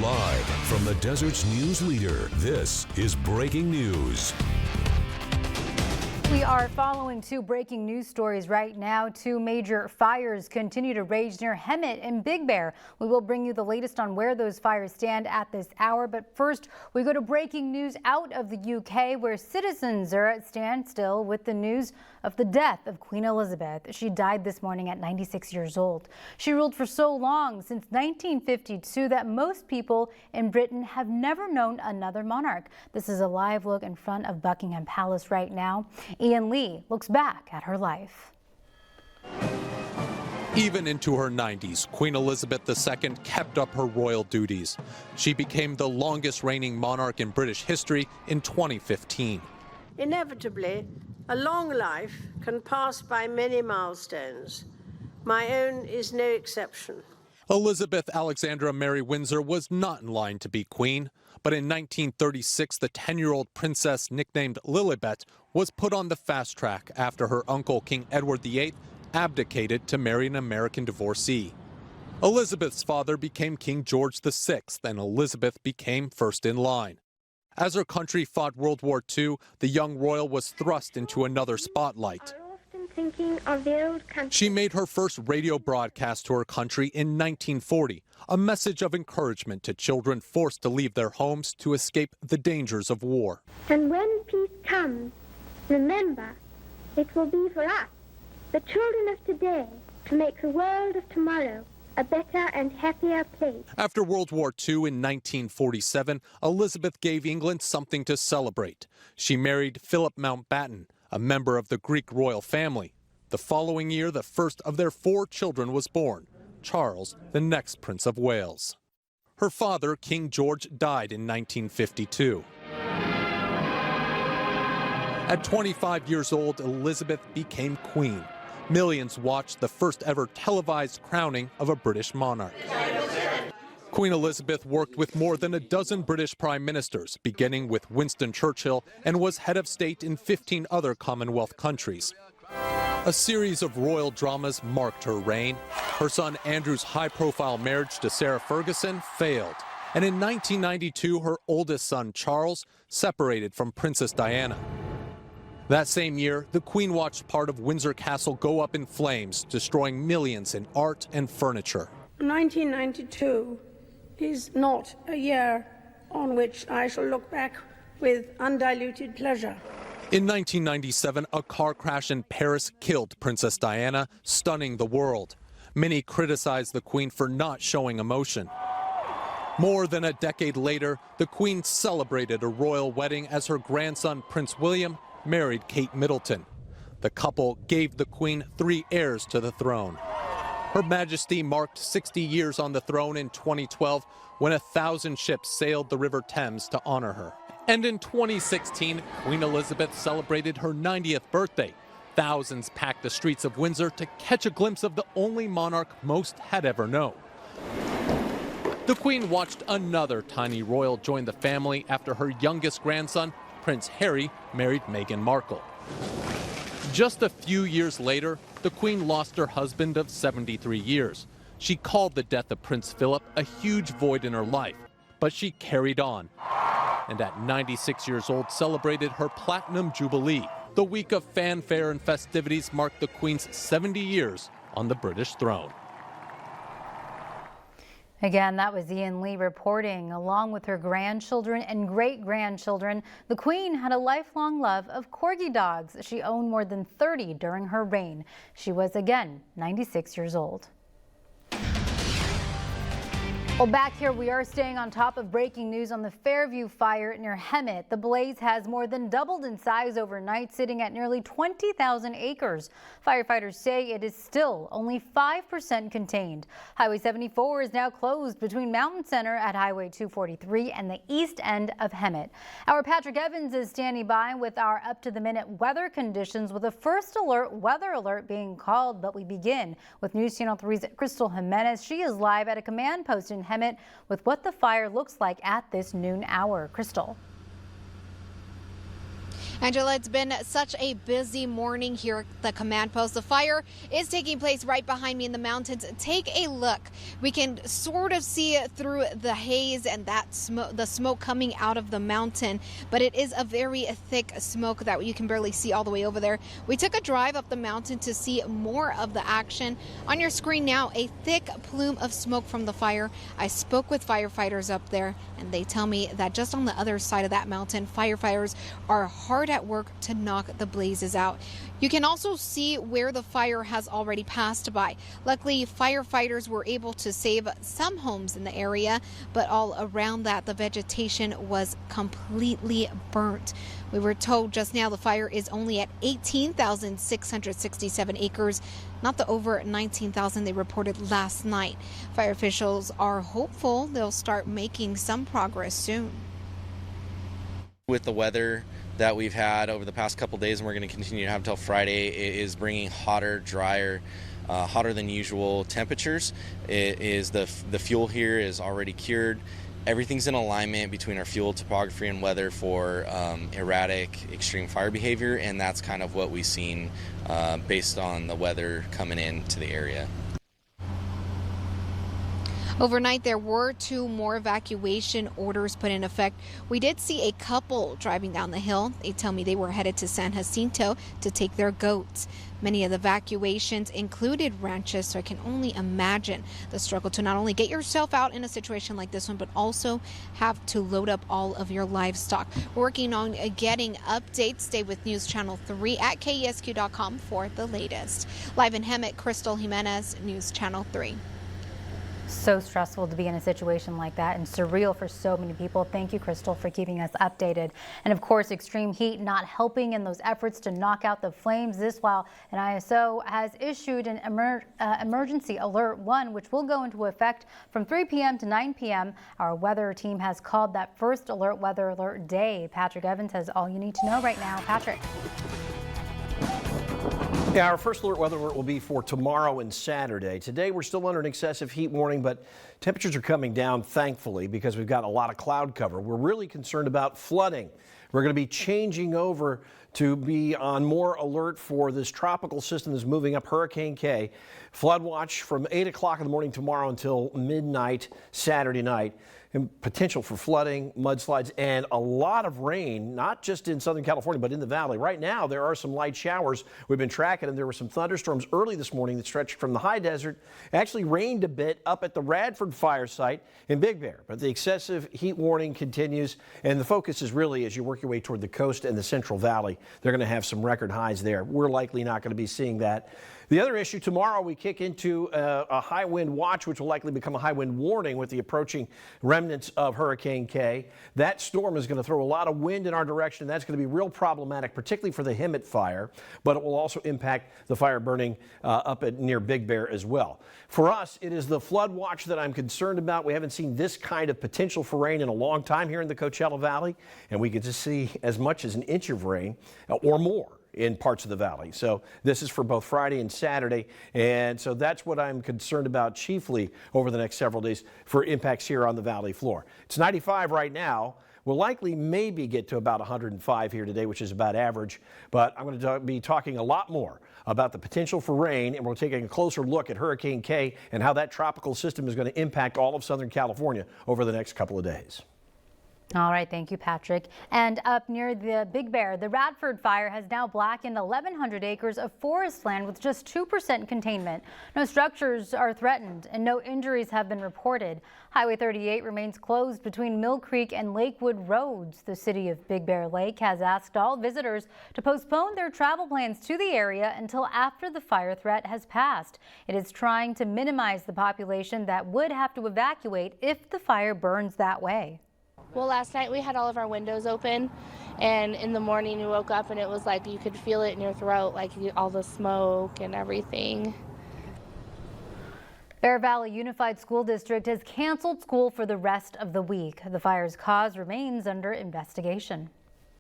Live from the desert's news leader, this is Breaking News. We are following two breaking news stories right now. Two major fires continue to rage near Hemet and Big Bear. We will bring you the latest on where those fires stand at this hour. But first, we go to breaking news out of the UK, where citizens are at standstill with the news of the death of Queen Elizabeth. She died this morning at 96 years old. She ruled for so long, since 1952, that most people in Britain have never known another monarch. This is a live look in front of Buckingham Palace right now. Ian Lee looks back at her life. Even into her 90s, Queen Elizabeth II kept up her royal duties. She became the longest reigning monarch in British history in 2015. Inevitably, a long life can pass by many milestones. My own is no exception. Elizabeth Alexandra Mary Windsor was not in line to be queen, but in 1936, the 10-year-old princess nicknamed Lilibet was put on the fast track after her uncle, King Edward VIII, abdicated to marry an American divorcee. Elizabeth's father became King George VI, and Elizabeth became first in line. As her country fought World War II, the young royal was thrust into another spotlight. She made her first radio broadcast to her country in 1940, a message of encouragement to children forced to leave their homes to escape the dangers of war. And when peace comes, remember, it will be for us, the children of today, to make the world of tomorrow a better and happier place. After World War II in 1947, Elizabeth gave England something to celebrate. She married Philip Mountbatten, a member of the Greek royal family. The following year, the first of their 4 children was born, Charles, the next Prince of Wales. Her father, King George, died in 1952. At 25 years old, Elizabeth became queen. Millions watched the first ever televised crowning of a British monarch. Queen Elizabeth worked with more than a dozen British prime ministers, beginning with Winston Churchill, and was head of state in 15 other Commonwealth countries. A series of royal dramas marked her reign. Her son Andrew's high-profile marriage to Sarah Ferguson failed. And in 1992, her oldest son, Charles, separated from Princess Diana. That same year, the Queen watched part of Windsor Castle go up in flames, destroying millions in art and furniture. 1992 is not a year on which I shall look back with undiluted pleasure. In 1997, a car crash in Paris killed Princess Diana, stunning the world. Many criticized the Queen for not showing emotion. More than a decade later, the Queen celebrated a royal wedding as her grandson, Prince William, married Kate Middleton. The couple gave the Queen 3 heirs to the throne. Her Majesty marked 60 years on the throne in 2012 when 1,000 ships sailed the River Thames to honor her. And in 2016, Queen Elizabeth celebrated her 90th birthday. Thousands packed the streets of Windsor to catch a glimpse of the only monarch most had ever known. The Queen watched another tiny royal join the family after her youngest grandson, Prince Harry, married Meghan Markle. Just a few years later, the Queen lost her husband of 73 years. She called the death of Prince Philip a huge void in her life, but she carried on. And at 96 years old, celebrated her Platinum Jubilee. The week of fanfare and festivities marked the Queen's 70 years on the British throne. Again, that was Ian Lee reporting. Along with her grandchildren and great-grandchildren, the Queen had a lifelong love of corgi dogs. She owned more than 30 during her reign. She was, again, 96 years old. Well, back here, we are staying on top of breaking news on the Fairview Fire near Hemet. The blaze has more than doubled in size overnight, sitting at nearly 20,000 acres. Firefighters say it is still only 5% contained. Highway 74 is now closed between Mountain Center at Highway 243 and the east end of Hemet. Our Patrick Evans is standing by with our up-to-the-minute weather conditions, with a first weather alert being called. But we begin with News Channel 3's Crystal Jimenez. She is live at a command post in Hemet with what the fire looks like at this noon hour. Crystal. Angela, it's been such a busy morning here at the command post. The fire is taking place right behind me in the mountains. Take a look. We can sort of see it through the haze and that smoke, the smoke coming out of the mountain, but it is a very thick smoke that you can barely see all the way over there. We took a drive up the mountain to see more of the action. On your screen now, a thick plume of smoke from the fire. I spoke with firefighters up there, and they tell me that just on the other side of that mountain, firefighters are hard at work to knock the blazes out. You can also see where the fire has already passed by. Luckily, firefighters were able to save some homes in the area, but all around that, the vegetation was completely burnt. We were told just now the fire is only at 18,667 acres, not the over 19,000 they reported last night. Fire officials are hopeful they'll start making some progress soon. With the weather that we've had over the past couple days, and we're going to continue to have until Friday, it is bringing hotter, drier, hotter than usual temperatures. It is the fuel here is already cured. Everything's in alignment between our fuel, topography, and weather for erratic, extreme fire behavior, and that's kind of what we've seen based on the weather coming into the area. Overnight, there were 2 more evacuation orders put in effect. We did see a couple driving down the hill. They tell me they were headed to San Jacinto to take their goats. Many of the evacuations included ranches, so I can only imagine the struggle to not only get yourself out in a situation like this one, but also have to load up all of your livestock. We're working on getting updates. Stay with News Channel 3 at KESQ.com for the latest. Live in Hemet, Crystal Jimenez, News Channel 3. So stressful to be in a situation like that and surreal for so many people. Thank you, Crystal, for keeping us updated. And of course, extreme heat not helping in those efforts to knock out the flames. This while an ISO has issued an emergency alert 1, which will go into effect from 3 p.m. to 9 p.m. Our weather team has called that first alert weather alert day. Patrick Evans has all you need to know right now. Patrick. Yeah, our first alert weather alert will be for tomorrow and Saturday. Today we're still under an excessive heat warning, but temperatures are coming down, thankfully, because we've got a lot of cloud cover. We're really concerned about flooding. We're going to be changing over to be on more alert for this tropical system that's moving up, Hurricane K. Flood watch from 8 o'clock in the morning tomorrow until midnight Saturday night. And potential for flooding, mudslides, and a lot of rain, not just in Southern California, but in the valley. Right now, there are some light showers. We've been tracking them. There were some thunderstorms early this morning that stretched from the high desert. Actually rained a bit up at the Radford fire site in Big Bear. But the excessive heat warning continues, and the focus is really as you work your way toward the coast and the Central Valley. They're going to have some record highs there. We're likely not going to be seeing that. The other issue, tomorrow we kick into a high wind watch, which will likely become a high wind warning with the approaching remnants of Hurricane K. That storm is going to throw a lot of wind in our direction. That's going to be real problematic, particularly for the Hemet fire, but it will also impact the fire burning up near Big Bear as well. For us, it is the flood watch that I'm concerned about. We haven't seen this kind of potential for rain in a long time here in the Coachella Valley, and we get to see as much as an inch of rain or more in parts of the valley. So this is for both Friday and Saturday, and so that's what I'm concerned about chiefly over the next several days for impacts here on the valley floor. It's 95 right now. We'll likely maybe get to about 105 here today, which is about average, but I'm going to be talking a lot more about the potential for rain, and we're taking a closer look at Hurricane K and how that tropical system is going to impact all of Southern California over the next couple of days. All right, thank you, Patrick. And up near the Big Bear, the Radford fire has now blackened 1,100 acres of forest land with just 2% containment. No structures are threatened and no injuries have been reported. Highway 38 remains closed between Mill Creek and Lakewood roads. The city of Big Bear Lake has asked all visitors to postpone their travel plans to the area until after the fire threat has passed. It is trying to minimize the population that would have to evacuate if the fire burns that way. Well, last night we had all of our windows open, and in the morning you woke up and it was like you could feel it in your throat, like all the smoke and everything. Bear Valley Unified School District has canceled school for the rest of the week. The fire's cause remains under investigation.